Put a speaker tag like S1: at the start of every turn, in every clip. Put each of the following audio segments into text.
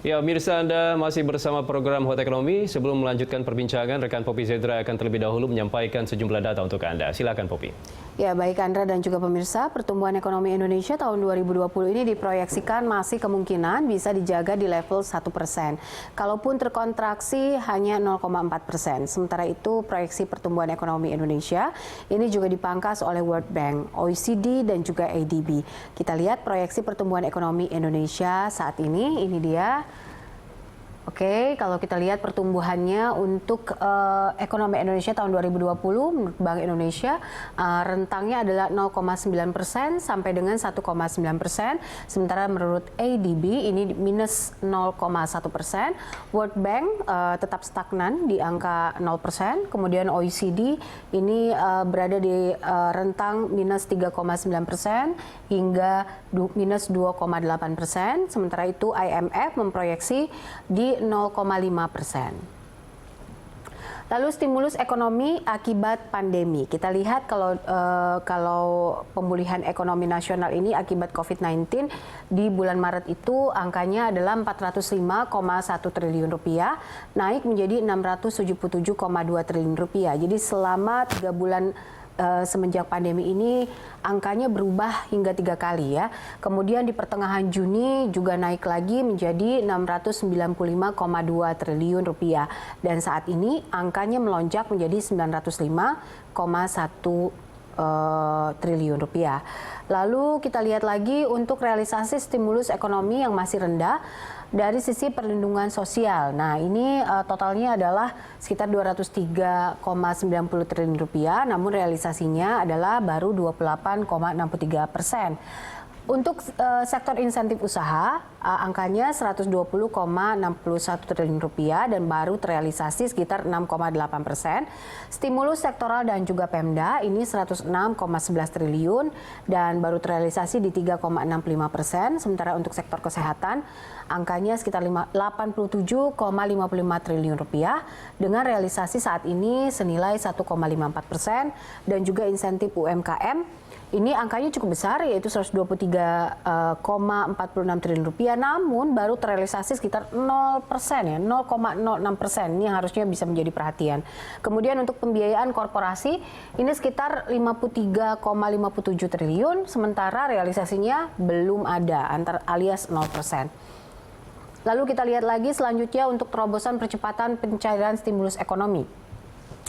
S1: Ya, pemirsa, Anda masih bersama program Hot Ekonomi. Sebelum melanjutkan perbincangan, rekan Poppy Zedra akan terlebih dahulu menyampaikan sejumlah data untuk Anda. Silakan, Poppy.
S2: Ya, baik Andra dan juga pemirsa, pertumbuhan ekonomi Indonesia tahun 2020 ini diproyeksikan masih kemungkinan bisa dijaga di level 1%. Kalaupun terkontraksi hanya 0,4%. Sementara itu, proyeksi pertumbuhan ekonomi Indonesia ini juga dipangkas oleh World Bank, OECD, dan juga ADB. Kita lihat proyeksi pertumbuhan ekonomi Indonesia saat ini dia. Oke, kalau kita lihat pertumbuhannya untuk ekonomi Indonesia tahun 2020 menurut Bank Indonesia rentangnya adalah 0,9% sampai dengan 1,9%. Sementara menurut ADB ini minus 0,1%. World Bank tetap stagnan di angka 0%. Kemudian OECD ini berada di rentang minus 3,9% hingga minus 2,8%. Sementara itu IMF memproyeksi di 0,5%. Lalu stimulus ekonomi akibat pandemi. Kita lihat kalau pemulihan ekonomi nasional ini akibat COVID-19 di bulan Maret itu angkanya adalah 405,1 triliun rupiah, naik menjadi 677,2 triliun rupiah. Jadi selama 3 bulan semenjak pandemi ini angkanya berubah hingga 3 kali ya. Kemudian di pertengahan Juni juga naik lagi menjadi 695,2 triliun rupiah dan saat ini angkanya melonjak menjadi 905,1 triliun rupiah. Lalu kita lihat lagi untuk realisasi stimulus ekonomi yang masih rendah dari sisi perlindungan sosial. Nah, ini totalnya adalah sekitar 203,90 triliun rupiah, namun realisasinya adalah baru 28,63%. Untuk sektor insentif usaha, angkanya 120,61 triliun rupiah dan baru terrealisasi sekitar 6,8%. Stimulus sektoral dan juga Pemda ini 106,11 triliun dan baru terrealisasi di 3,65%. Sementara untuk sektor kesehatan, angkanya sekitar 87,55 triliun rupiah dengan realisasi saat ini senilai 1,54% dan juga insentif UMKM. Ini angkanya cukup besar yaitu 123,46 triliun rupiah, namun baru terrealisasi sekitar 0% ya, 0,06%. Ini yang harusnya bisa menjadi perhatian. Kemudian untuk pembiayaan korporasi ini sekitar 53,57 triliun, sementara realisasinya belum ada, alias 0%. Lalu kita lihat lagi selanjutnya untuk terobosan percepatan pencairan stimulus ekonomi.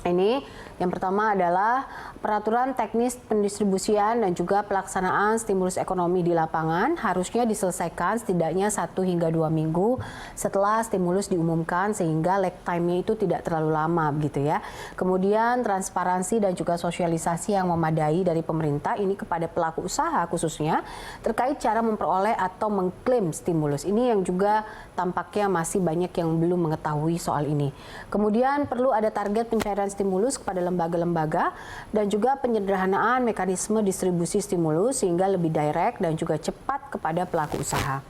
S2: Ini yang pertama adalah peraturan teknis pendistribusian dan juga pelaksanaan stimulus ekonomi di lapangan harusnya diselesaikan setidaknya 1 hingga 2 minggu setelah stimulus diumumkan sehingga lag time-nya itu tidak terlalu lama begitu ya. Kemudian transparansi dan juga sosialisasi yang memadai dari pemerintah ini kepada pelaku usaha khususnya terkait cara memperoleh atau mengklaim stimulus. Ini yang juga tampaknya masih banyak yang belum mengetahui soal ini. Kemudian perlu ada target pencairan stimulus kepada lembaga-lembaga dan juga penyederhanaan mekanisme distribusi stimulus sehingga lebih direct dan juga cepat kepada pelaku usaha.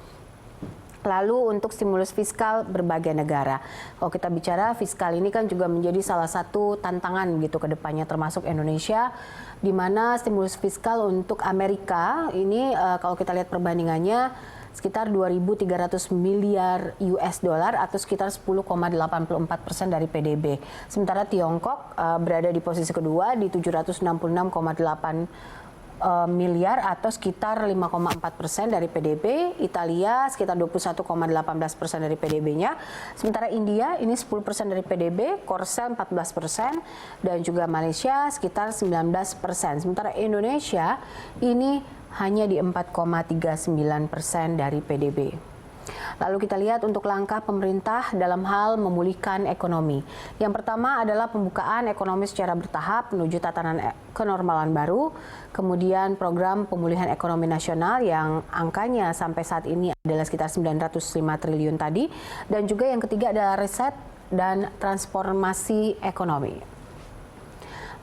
S2: Lalu untuk stimulus fiskal berbagai negara. Kalau kita bicara fiskal ini kan juga menjadi salah satu tantangan gitu ke depannya termasuk Indonesia, di mana stimulus fiskal untuk Amerika ini kalau kita lihat perbandingannya sekitar 2.300 miliar US dollar atau sekitar 10,84% dari PDB. Sementara Tiongkok berada di posisi kedua di 766,8 miliar atau sekitar 5,4% dari PDB. Italia sekitar 21,18% dari PDB-nya. Sementara India ini 10% dari PDB, Korsel 14% dan juga Malaysia sekitar 19%. Sementara Indonesia ini hanya di 4,39% dari PDB. Lalu kita lihat untuk langkah pemerintah dalam hal memulihkan ekonomi. Yang pertama adalah pembukaan ekonomi secara bertahap menuju tatanan kenormalan baru. Kemudian program pemulihan ekonomi nasional yang angkanya sampai saat ini adalah sekitar 905 triliun tadi. Dan juga yang ketiga adalah riset dan transformasi ekonomi.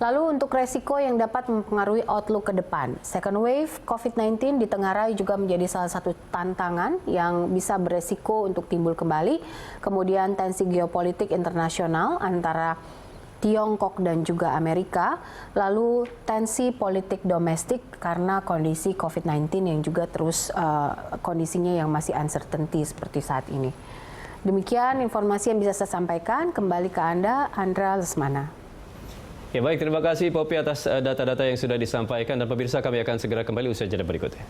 S2: Lalu untuk resiko yang dapat mempengaruhi outlook ke depan, second wave COVID-19 ditengarai juga menjadi salah satu tantangan yang bisa beresiko untuk timbul kembali. Kemudian tensi geopolitik internasional antara Tiongkok dan juga Amerika, lalu tensi politik domestik karena kondisi COVID-19 yang juga terus kondisinya yang masih uncertainty seperti saat ini. Demikian informasi yang bisa saya sampaikan. Kembali ke Anda, Andra Lesmana.
S1: Ya baik, terima kasih Poppy atas data-data yang sudah disampaikan dan pemirsa kami akan segera kembali usai jeda berikutnya.